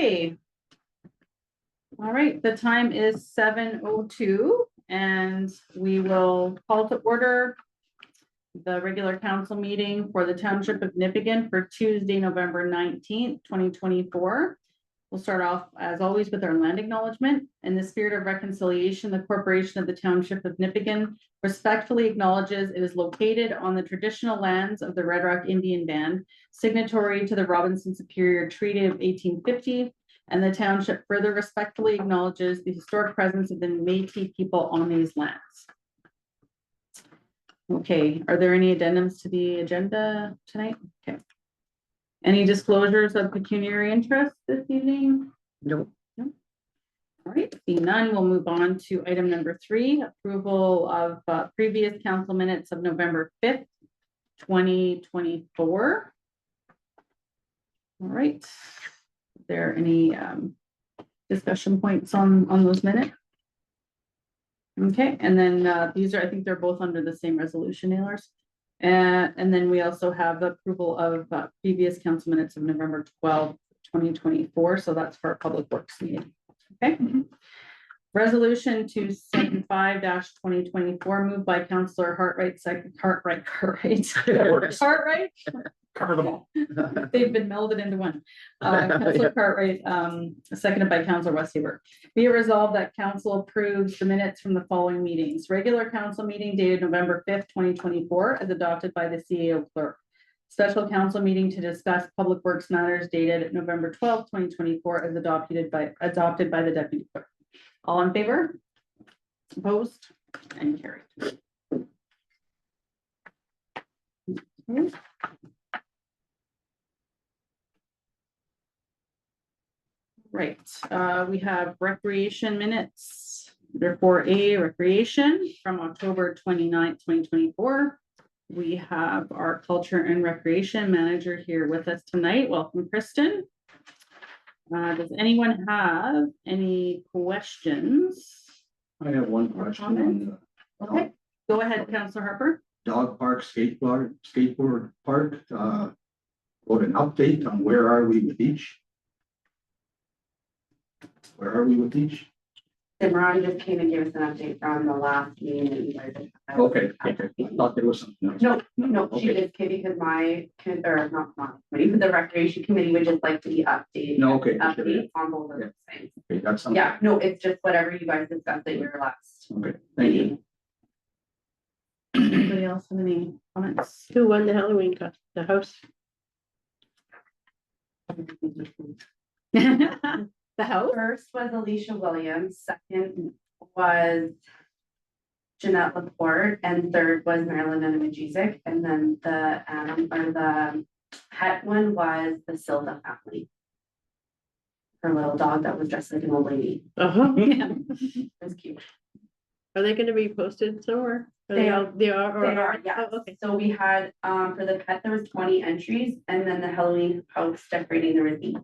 Okay. All right, the time is 7:02 and we will call to order the regular council meeting for the Township of Nipigon for Tuesday, November 19th, 2024. We'll start off, as always, with our land acknowledgement. In the spirit of reconciliation, the Corporation of the Township of Nipigon respectfully acknowledges it is located on the traditional lands of the Red Rock Indian Band, signatory to the Robinson Superior Treaty of 1850, and the township further respectfully acknowledges the historic presence of the Métis people on these lands. Okay, are there any addendums to the agenda tonight? Okay. Any disclosures of pecuniary interest this evening? No. No. All right, seeing none, we'll move on to item number 3, approval of previous council minutes of November 5th, 2024. All right. Is there any discussion points on those minutes? Okay, and then these are, I think they're both under the same resolution, Nailers. And then we also have approval of previous council minutes of November 12th, 2024. So that's for our public works meeting. Okay. Resolution 275-2024 moved by Councillor Hartright, second Cartwright. Cover them all. They've been melded into one. Councillor Cartwright, seconded by Councillor Westhaver. Be it resolved that council approves the minutes from the following meetings. Regular council meeting dated November 5th, 2024, as adopted by the CAO clerk. Special council meeting to discuss public works matters dated November 12th, 2024, as adopted by the deputy clerk. All in favor? Opposed? And carried. Okay. Right, we have recreation minutes. Therefore, recreation from October 29th, 2024. We have our culture and recreation manager here with us tonight. Welcome, Kristen. Does anyone have any questions? I have one question on the Okay, go ahead, Councillor Harper. dog park, skateboard park. What an update on where are we with each? Where are we with each? Simran just came and gave us an update from the last meeting that you guys had. Okay, I thought there was something else. No, she Okay. just came because not my committee, but the recreation committee would just like to be updated. No, okay. Updates on both of those things. Okay, that's something. Yeah, no, it's just whatever you guys discussed at your last. Okay, thank you. Anybody else have any comments? Who won the Halloween costume? The house? The house? First was Alicia Williams, second was Jeanette Laporte, and third was Marilyn Enamajizik, and then the pet one was the Silva family. Her little dog that was dressed like an old lady. Uh-huh. Yeah. It was cute. Are they gonna be posted somewhere? They are. They are, They are, yeah. Oh, okay. So we had, for the pet, there was 20 entries, and then the Halloween house decorating, there was 8.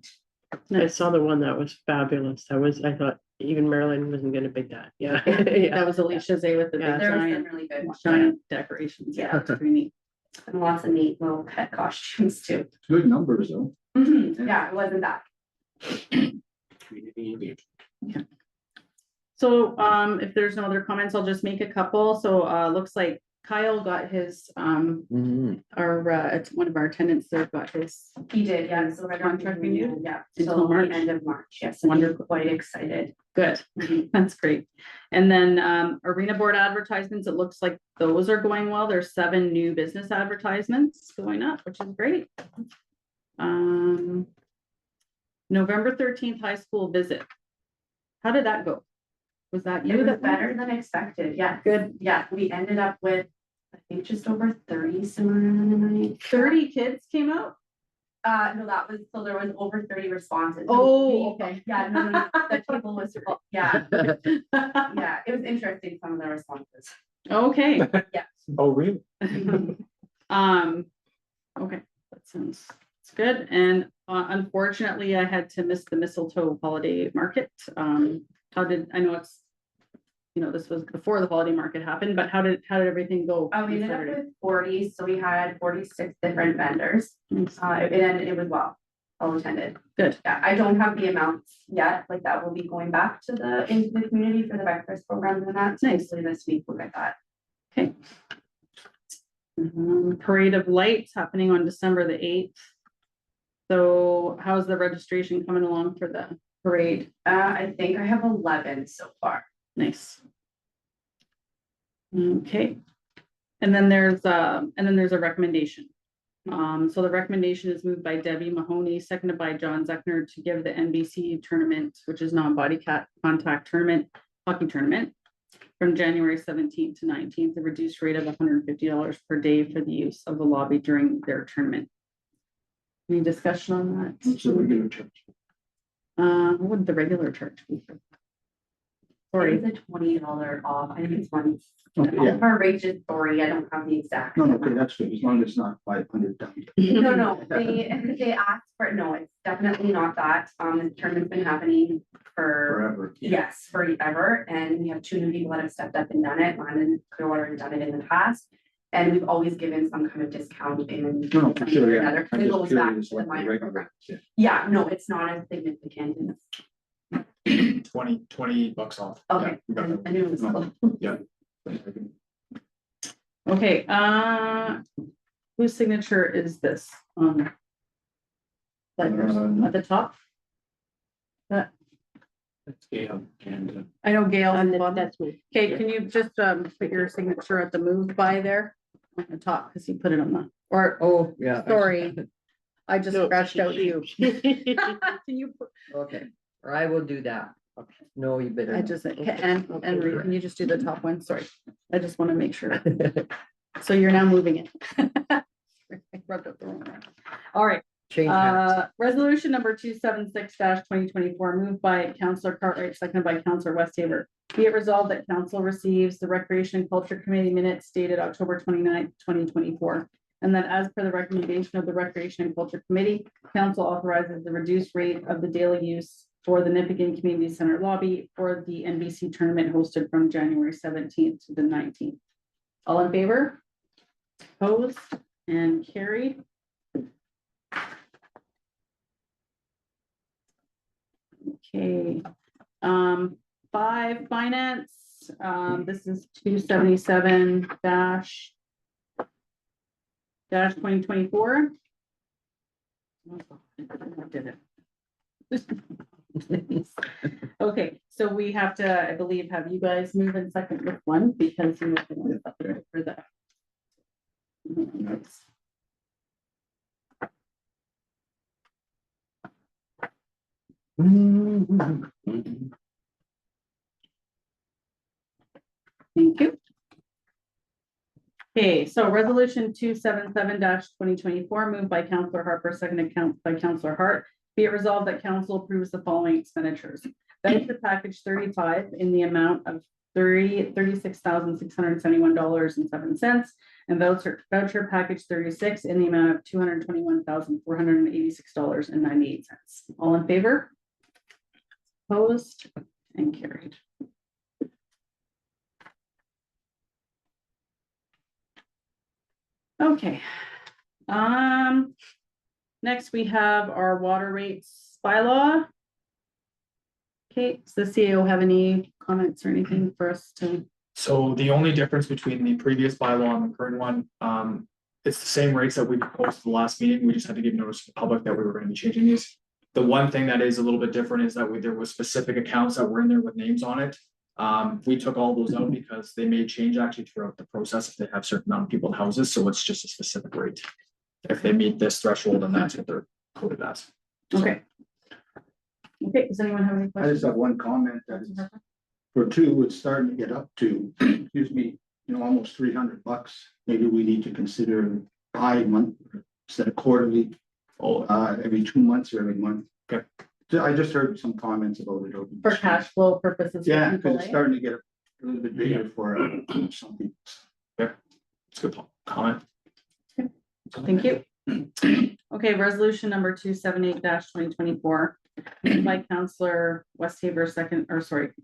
I saw the one that was fabulous. I thought even Marilyn wasn't gonna pick that. Yeah. Yeah. That was Alicia's with the big Yeah. There was some giant, really good ones, giant decorations. Yeah, it's pretty neat. and lots of neat little pet costumes too. Good numbers though. Yeah, it wasn't that. Community engagement. So if there's no other comments, I'll just make a couple. So looks like Kyle got his it's one of our tenants there got his He did, yeah, so we're Contract renewed? yeah, Until till March? the end of March, yes, and Wonderful. we're quite excited. good. That's great. And then arena board advertisements, it looks like those are going well. There's 7 new business advertisements going up, which is great. November 13th high school visit. How did that go? Was that It you was that better than expected, yeah. Good. Yeah, we ended up with, I think, just over 30 somewhere in the night. 30 kids came out? No, that was, so there was over 30 responses. Oh, okay. Yeah, no, the table was, yeah, yeah, it was interesting, some of the responses. Okay. Oh, really? Okay, that sounds good. And unfortunately, I had to miss the mistletoe holiday market. How did, I know it's, this was before the holiday market happened, but how did everything go? We ended up with 40, so we had 46 different vendors. Nice. It was well. all attended. Good. Yeah, I don't have the amounts yet, like that will be going back to into the community for the breakfast programs and that, so Nice. hopefully this week we'll get that. Parade of Lights happening on December the 8th. So how's the registration coming along for the parade? I think I have 11 so far. Nice. Okay. And then there's a recommendation. So the recommendation is moved by Debbie Mahoney, seconded by John Zeckner, to give the NBC tournament, which is non-body contact tournament, hockey tournament, from January 17th to 19th, a reduced rate of $150 per day for the use of the lobby during their tournament. Any discussion on It's a that? regular charge. What would the regular charge be? Sorry, It's a $20 off, I think it's one. Okay, yeah. Our rate is, sorry, I don't have the exact. No, okay, that's good, as long as it's not 500 down. No, they asked for, no, it's definitely not that, the tournament's been happening for, Forever. yes, forever, and we have 2 new people that have stepped up and done it, Landon Clearwater has done it in the past. And we've always given some kind of discount in. No, for sure, yeah. another- I'm it just goes back curious to the what the minor regular program. is, Yeah, no, it's not as significant in this, 20 bucks off. okay, we got that. I knew it was. yeah. okay, whose signature is this? At the top? That, That's Gail and. I know Gail. That's me. Okay, can you just put your signature at the move by there on the top, because you put it on the, or, Oh, yeah. sorry, I just No. scratched out you. Can you, put- Okay, or I will do that. No, you better. I just, and Marie, can you just do the top one? Sorry, I just want to make sure. So you're now moving it. I rubbed up the wrong one. All right, Change hands. resolution number 276-2024, moved by Councillor Cartwright, seconded by Councillor Westhaver. Be it resolved that council receives the Recreation and Culture Committee minutes dated October 29th, 2024. And that as per the recommendation of the Recreation and Culture Committee, council authorizes the reduced rate of the daily use for the Nipigon Community Center lobby for the NBC tournament hosted from January 17th to the 19th. All in favor? Opposed and carried. Okay, 5 finance, this is 277 dash 2024. Okay, so we have to, I believe, have you guys move in second with one because you were the one for that. Thank you. Okay, so resolution 277-2024, moved by Councillor Harper, seconded by Councillor Hart. Be it resolved that council approves the following expenditures. Voucher package 35 in the amount of $36,671.07, and voucher package 36 in the amount of $221,486.98. All in favor? Opposed and carried. Okay. Next we have our water rates bylaw. Okay, does the CAO have any comments or anything for us to? So the only difference between the previous bylaw and the current one, it's the same rates that we proposed at the last meeting. We just had to give notice to the public that we were going to be changing these. The one thing that is a little bit different is that there was specific accounts that were in there with names on it. We took all those out because they may change actually throughout the process if they have certain amount of people in houses, so it's just a specific rate. If they meet this threshold, and that's what they're quoted as. Okay. Okay, does anyone have any I questions? just have one comment that is, for 2, it's starting to get up to, excuse me, almost $300. Maybe we need to consider bi-month instead of quarterly, every 2 months or every month. Okay. So I just heard some comments about it. For cash flow purposes. for Yeah, people, because it's eh? starting to get a little bit bigger for something. It's a good comment. Thank you. Okay, resolution number 278-2024, moved by Counselor Westhaver,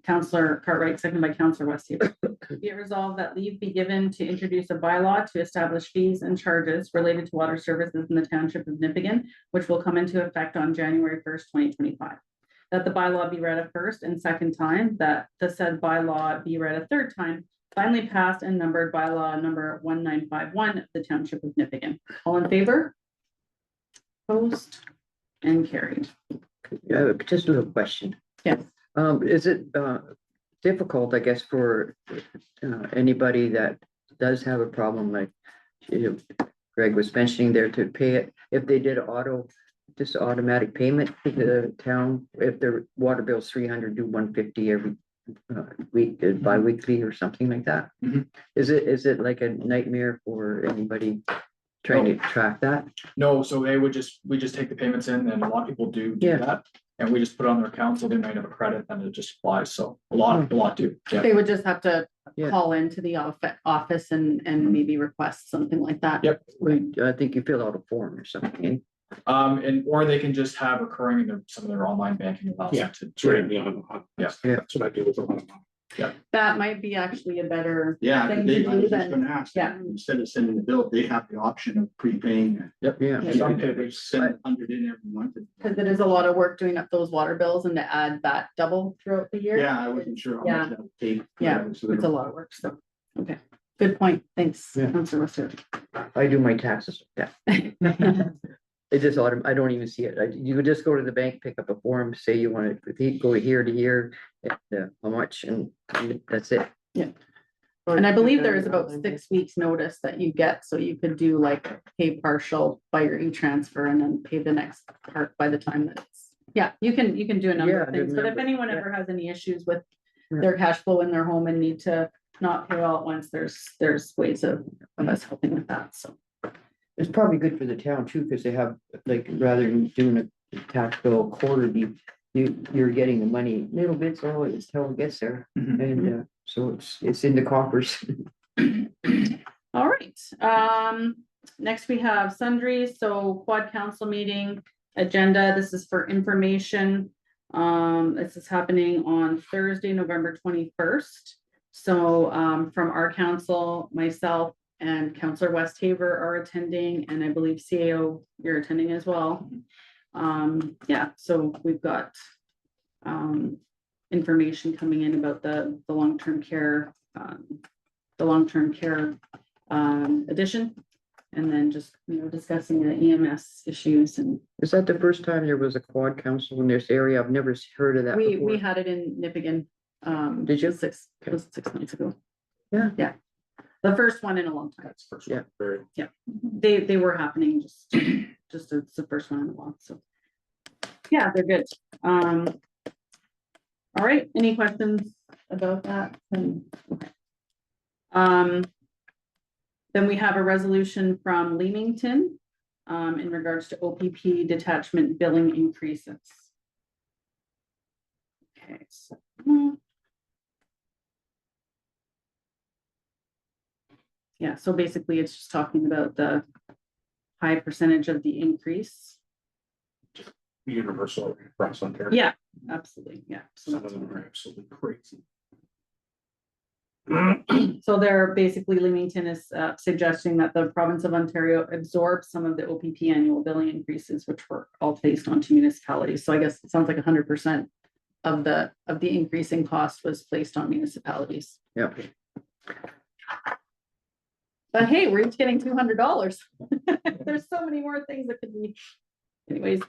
Counselor Cartwright, second by Counselor Westhaver. Be it resolved that leave be given to introduce a bylaw to establish fees and charges related to water services in the township of Nipigon, which will come into effect on January 1st, 2025. That the bylaw be read a first and second time, that the said bylaw be read a third time, finally passed and numbered bylaw number 1951 of the township of Nipigon. All in favor? Opposed and carried. Just a little question. Yes. Is it difficult, I guess, for anybody that does have a problem like Greg was mentioning there to pay it, if they did just automatic payment to the town, if their water bill's 300, do 150 every week, bi-weekly or something like that? Mhm. Is it like a nightmare for anybody trying to track that? No, so we just take the payments in, and a lot of people do Yeah. that. And we just put it on their account, so they might have a credit, and it just applies, so a lot do, yeah. They would just have to Yeah. call into the office and maybe request something like that. Yep. I think you fill out a form or something. Or they can just have recurring in some of their online banking allows Yeah, them it's to. right beyond. Yeah. That's what I do with a lot of them. That might be actually a better, Yeah, Thing they, to I do was just then. gonna ask, Yeah. instead of sending the bill, they have the option of prepaying. Yeah. You Some can papers. send 100 in every month. because it is a lot of work doing up those water bills and to add that double throughout the year. Yeah, I wasn't sure how Yeah. much that would take. Yeah, So It's a lot of work, so, okay, good point, thanks, Yeah. Councilor Wester. I do my taxes like that. It just I don't even see it. You could just go to the bank, pick up a form, say you want to go here to here, how much, and that's it. And I believe there is about 6 weeks notice that you get, so you could do like pay partial by your e-transfer and then pay the next part by the time that it's. Yeah, you can do a number Yeah, of I things, but if remember. anyone Yeah. ever has any issues with Yeah. their cash flow in their home and need to not pay all at once, there's ways of us helping with that, so. It's probably good for the town too, because they have, like, rather than doing a tax bill quarterly, you're getting the money little bits, it's till it gets there. Mhm. And so it's in the coffers. All right, next we have sundries, so quad council meeting agenda, this is for information. This is happening on Thursday, November 21st. So, from our council, myself and Councillor Westhaver are attending, and I believe CAO, you're attending as well. Yeah, so we've got, information coming in about the long-term care, addition. And then just, discussing the EMS issues, and Is that the first time there was a quad council in this area? I've never heard of that we before. had it in Nipigon. Did you? It was 6 months ago. Yeah. Yeah. The first one in a long time. That's first Yeah. one, very. They were happening just it's the first one in a while, so. Yeah, they're good. All right, any questions about that? Okay. Then we have a resolution from Leamington in regards to OPP detachment billing increases. Okay, so. Yeah, so basically it's just talking about the high percentage of the increase. Universal across Ontario. Yeah, absolutely, yeah. So Some of them are absolutely crazy. So they're basically, Leamington is suggesting that the province of Ontario absorb some of the OPP annual billing increases, which were all placed onto municipalities. So I guess it sounds like 100% of the increasing cost was placed on municipalities. Yeah. But hey, we're each getting $200. There's so many more things that could be. Anyways,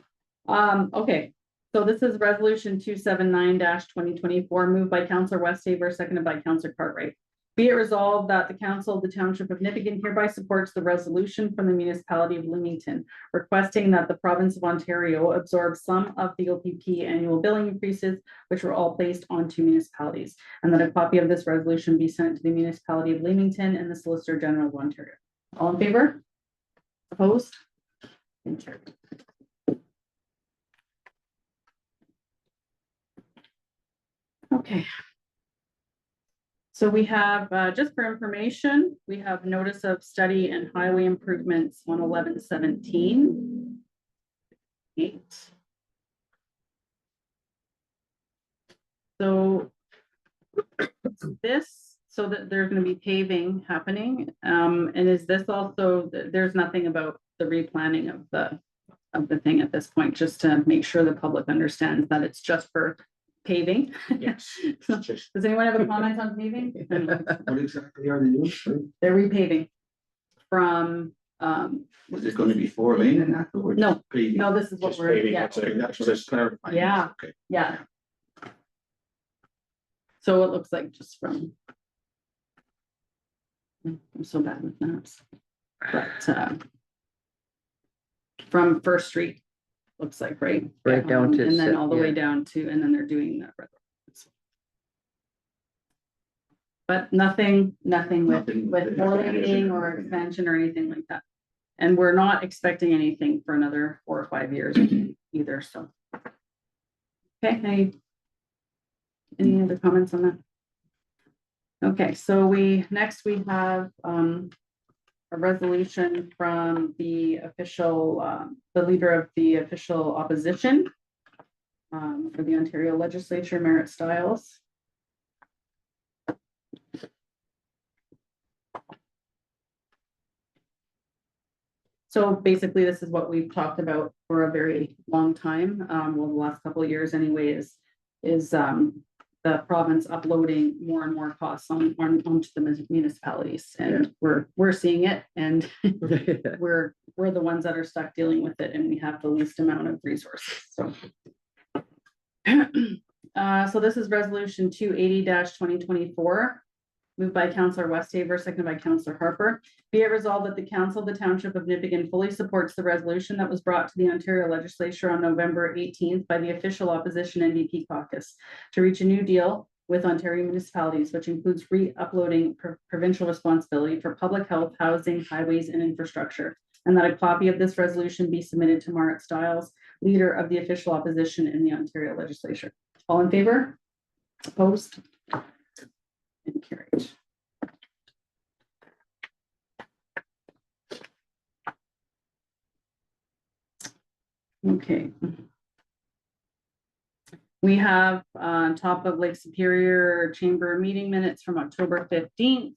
okay. So this is resolution 279-2024, moved by Councillor Westhaver, seconded by Councillor Cartwright. Be it resolved that the Council of the Township of Nipigon hereby supports the resolution from the municipality of Leamington, requesting that the province of Ontario absorb some of the OPP annual billing increases, which were all placed onto municipalities, and that a copy of this resolution be sent to the municipality of Leamington and the Solicitor General of Ontario. All in favor? Opposed? And carried. Okay. So we have, just for information, we have notice of study and highway improvements 11117. 8. So this, so that there's gonna be paving happening, and is this also, there's nothing about the replanning of the thing at this point, just to make sure the public understands that it's just for paving. Yes. Does anyone have a comment on paving? What exactly are they doing? They're repaving from, Was it gonna be 4 lane and afterwards? No. no, this is what Just we're, paving, yeah, that's it. Okay, that's just clarifying. Yeah. Okay. yeah. So it looks like just from. I'm so bad with maps. But, from First Street, looks like, right? Right down to And then Se- all the way yeah. down to, and then they're doing that. But nothing Nothing with with laning or expansion. expansion or anything like that. And we're not expecting anything for another 4 or 5 years either, so. Okay, any other comments on that? Okay, so next we have, a resolution from the official, the leader of the official opposition, for the Ontario Legislature, Merritt Stiles. So basically, this is what we've talked about for a very long time, well, the last couple of years anyway, is the province uploading more and more costs onto the municipalities, and we're seeing it, and we're the ones that are stuck dealing with it, and we have the least amount of resources, so. So this is resolution 280-2024. Moved by Councillor Westhaver, seconded by Councillor Harper. Be it resolved that the Council of the Township of Nipissing fully supports the resolution that was brought to the Ontario Legislature on November 18th by the official opposition NDP caucus to reach a new deal with Ontario municipalities, which includes re-uploading provincial responsibility for public health, housing, highways, and infrastructure, and that a copy of this resolution be submitted to Merritt Stiles, leader of the official opposition in the Ontario Legislature. All in favor? Opposed? And carried. Okay. We have on top of Lake Superior Chamber meeting minutes from October 15th.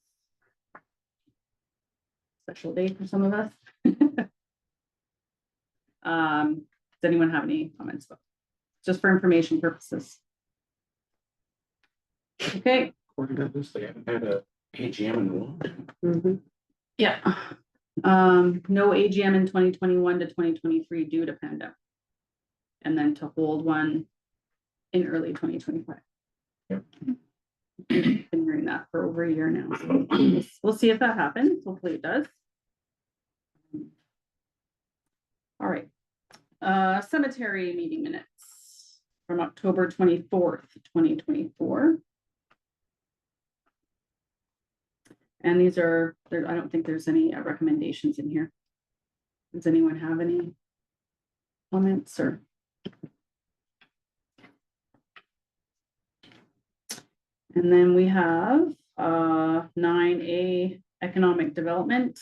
Special day for some of us. Does anyone have any comments? Just for information purposes. Okay. According to this, they haven't had a AGM in a long time. Mhm. Yeah. No AGM in 2021 to 2023 due to pandemic. And then to hold one in early 2025. Yep. Been hearing that for over a year now. So we'll see if that happens. Hopefully it does. All right. Cemetery meeting minutes from October 24th, 2024. And these are, I don't think there's any recommendations in here. Does anyone have any comments or? And then we have 9A economic development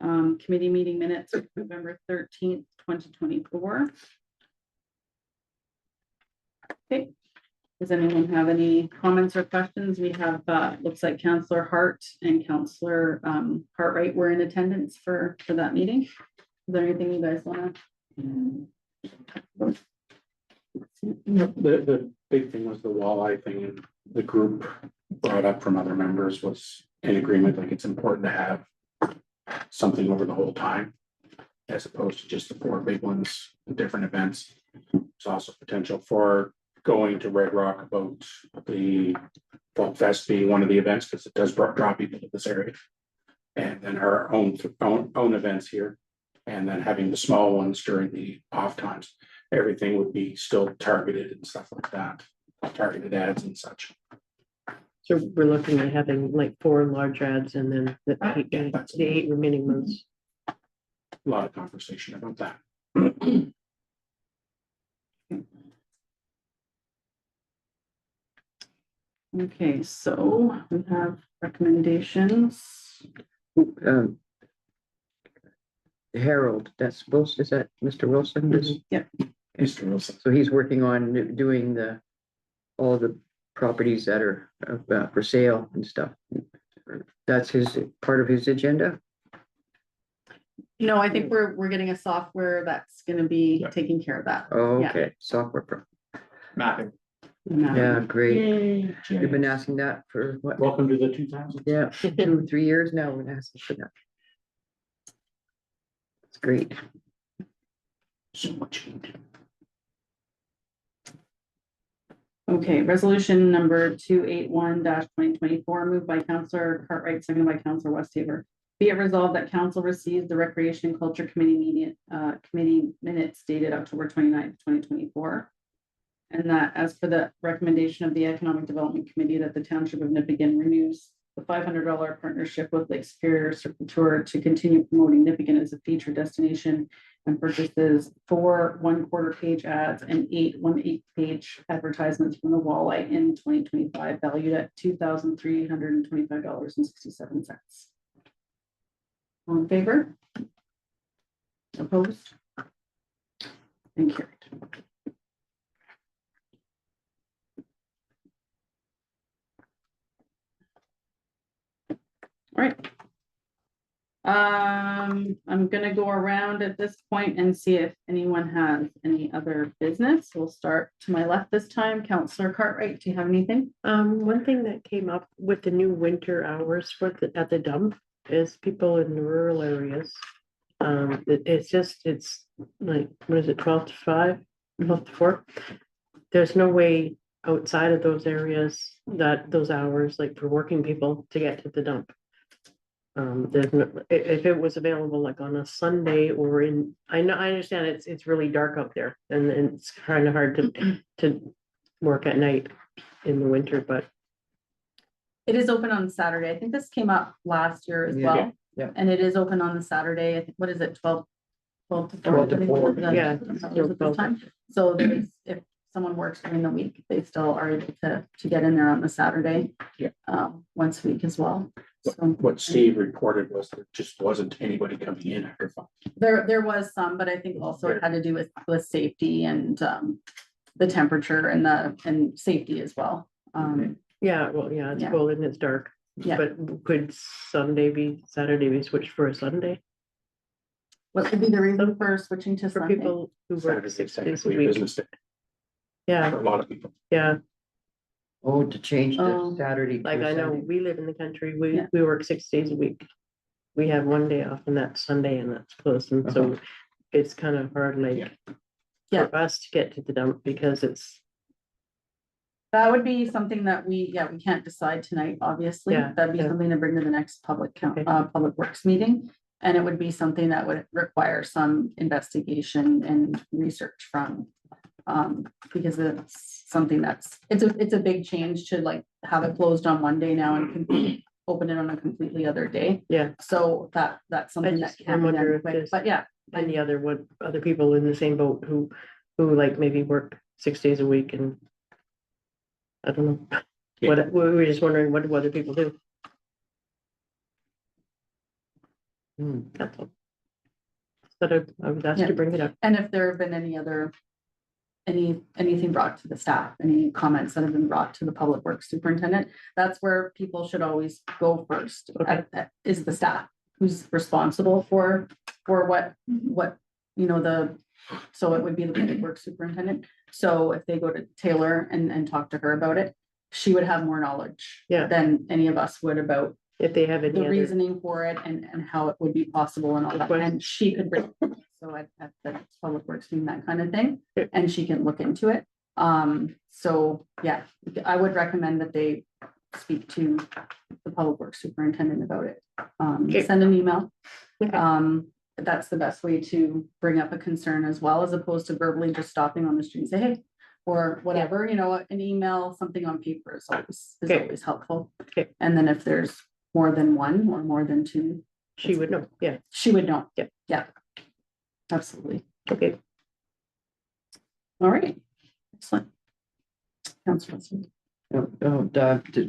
committee meeting minutes of November 13th, 2024. Okay. Does anyone have any comments or questions? We have, looks like Councillor Hart and Councillor Hartright were in attendance for that meeting. Is there anything you guys want to? The big thing was the walleye thing, and the group brought up from other members was in agreement, like it's important to have something over the whole time, as opposed to just the 4 big ones, the different events. There's also potential for going to Red Rock about the Folk Fest being one of the events, because it does draw people to this area. And then our own events here, and then having the small ones during the off times. Everything would be still targeted and stuff like that, targeted ads and such. So we're looking at having like 4 large ads and then Yeah, that's the 8 remaining ones. a lot of conversation about that. Okay, so we have recommendations. Harold, that's Wilson, is that Mr. Wilson? Yep. Mr. Wilson. So he's working on doing all the properties that are for sale and stuff. That's part of his agenda? No, I think we're getting a software that's gonna be Yeah. taking care of that. Oh, Yeah. okay, software. Mapping. Yeah, great. Yay. You've been asking that for what? Welcome to the 2000s. Yeah, 2-3 years now, we've been asking for that. It's great. So much. Okay, resolution number 281-2024, moved by Counselor Cartwright, seconded by Counselor Westhaver. Be it resolved that council receives the Recreation and Culture Committee committee minutes dated October 29th, 2024. And that as per the recommendation of the Economic Development Committee, that the Township of Nipigon renews the $500 partnership with Lake Superior Circle Tour to continue promoting Nipigon as a featured destination, and purchases 4 1/4 page ads and 8 1/8 page advertisements from the Walleye in 2025, valued at $2,325.67. All in favor? Opposed? And carried. All right. I'm gonna go around at this point and see if anyone has any other business. We'll start to my left this time. Counselor Cartwright, do you have anything? One thing that came up with the new winter hours at the dump is people in the rural areas. It's like, what is it, 12 to 5, 12 to 4? There's no way outside of those areas those hours, like for working people to get to the dump. There's no, if it was available like on a Sunday or I understand it's really dark out there and it's kind of hard to work at night in the winter, but It is open on Saturday. I think this came up last year as Yeah, well. yeah. And it is open on the Saturday. I think, what is it, 12 to 4? 12 to 4, yeah. So there's, if someone works during the week, they still are able to get in there on the Saturday. Yeah. Once a week as well. So What Steve reported was there just wasn't anybody coming in after 5. there was some, but I think also it had to do with safety and the temperature and safety as well. yeah, well, yeah, it's Yeah. cold and it's dark. Yeah. But could Saturday be switched for a Sunday What would be the reason for switching to for Sunday? people who work Saturday, 6 days a technically a week? business day Yeah, for a lot of people. yeah. Oh, to change the Oh. Saturday. to Like I know Sunday. we live in the country, Yeah. we work 6 days a week. We have one day off and that's Sunday and that's closed, and so it's kind of hard, like. Yeah. For us to get to the dump because it's, That would be something that we can't decide tonight, obviously. Yeah, That'd be yeah. something to bring to the next Okay. public works meeting. And it would be something that would require some investigation and research from, because it's something it's a big change to like have it closed on one day now and open it on a completely other day. yeah, So that's something that I can be wonder done if quick, there's but yeah. any other people in the same boat who like maybe work 6 days a week and. I don't know. Yeah. We were just wondering, what do other people do? That's all. But I was asked Yeah. to bring it up. And if there have been any other, anything brought to the staff, any comments that have been brought to the public works superintendent, that's where people should always go first. Okay. Is the staff who's responsible for what, so it would be the public works superintendent. So if they go to Taylor and talk to her about it, she would have more knowledge Yeah. than any of us would about If they have any the other, reasoning for it and how it would be possible and all that, and she could bring. So at the public works meeting, that kind of thing, Yeah. and she can look into it. So, yeah, I would recommend that they speak to the public works superintendent about it. Okay. Send an email. Okay. That's the best way to bring up a concern as well, as opposed to verbally just stopping on the street and say, hey, or whatever, an email, something on paper is Okay. always helpful. Okay. And then if there's more than one or more than two, she would know, yeah, she would know. Yeah. Yeah. Absolutely. okay. All right. Excellent. Councilor Wilson.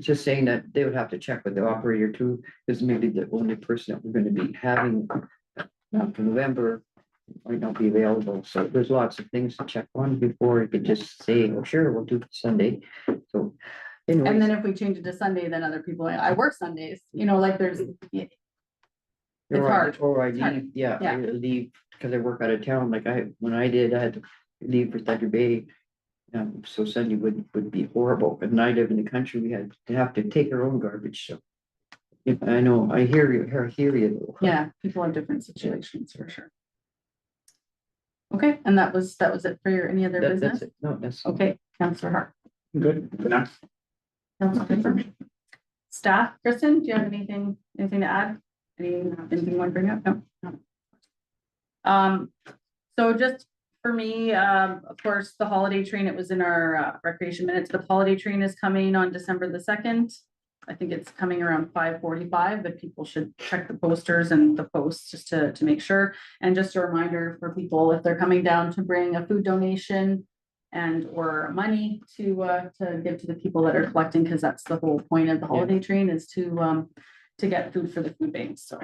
Just saying that they would have to check with the operator too, because maybe the only person that we're gonna be having for November might not be available, so there's lots of things to check on before you could just say, oh, sure, we'll do Sunday. So And Anyways, then if we change it to Sunday, then other people, I work Sundays, you know, like there's, it's or I- hard. Or I It's hard. leave, yeah, Yeah. I leave, because I work out of town, like when I did, I had to leave for Thunder Bay. So Sunday would be horrible, but I live in the country, we had to have to take our own garbage, so. Yeah, I know, I hear you. though. Yeah, people have different situations for sure. Okay, and that was it for your, any other That's business? it, no, that's. Okay, Counselor Hart. Good, good enough. Counselor Pipper. Staff, Kristen, do you have anything to add? Anything you want to bring up? No. So just for me, of course, the holiday train, it was in our recreation minutes, but the holiday train is coming on December the 2nd. I think it's coming around 5:45, but people should check the posters and the posts just to make sure. And just a reminder for people, if they're coming down, to bring a food donation and or money to give to the people that are collecting, because that's the whole point of the holiday train, is to get food for the food banks. So,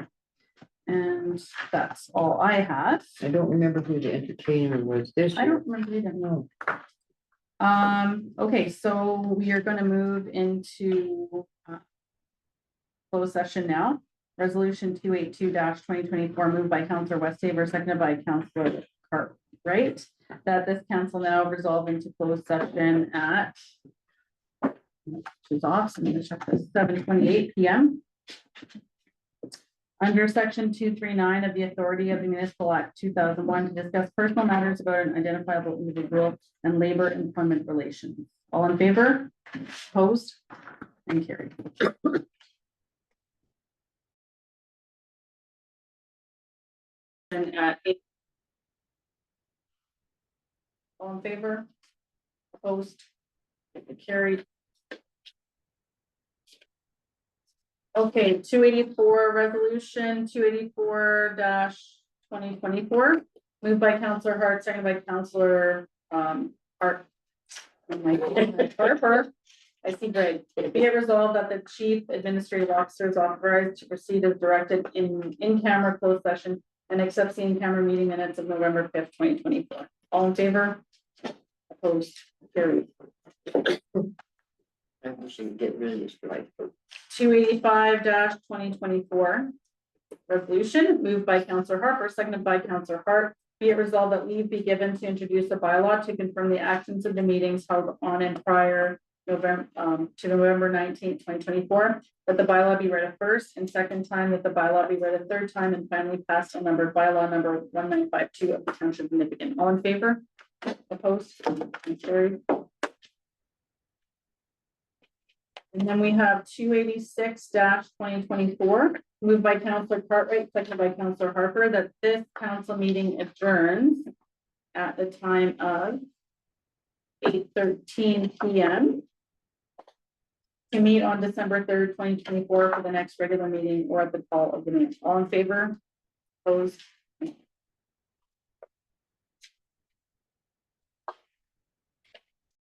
and that's all I have. I don't remember who the entertainer was this I year. don't remember either. No, Okay, so we are gonna move into closed session now. Resolution 282-2024, moved by Councillor Westhaver, seconded by Councillor Cartwright, that this council now resolve into closed session at, which is off, so I'm gonna check this, 7:28 PM. Under section 239 of the Authority of the Municipal Act 2001, to discuss personal matters about an identifiable individual and labor employment relations. All in favor? Opposed? And carried. And at 8. All in favor? Opposed? Carried. Okay, 284, resolution 284-2024, moved by Councillor Hart, seconded by Councillor Hart. Harper. I see Greg. Be it resolved that the chief administrative officer is authorized to proceed as directed in camera closed session and accepts the in-camera meeting minutes of November 5th, 2024. All in favor? Opposed? Carried. I wish you would get rid of this life. 285-2024. Resolution moved by Councillor Harper, seconded by Councillor Hart. Be it resolved that leave be given to introduce a bylaw to confirm the actions of the meetings held on and prior November to November 19th, 2024. That the bylaw be read a first and second time, that the bylaw be read a third time, and finally passed on number bylaw number 1952 of the Township of Nipigon. All in favor? Opposed? And carried. And then we have 286-2024, moved by Councillor Cartwright, seconded by Councillor Harper, that this council meeting adjourns at the time of 8:13 PM to meet on December 3rd, 2024 for the next regular meeting or at the call of the meeting. All in favor? Opposed?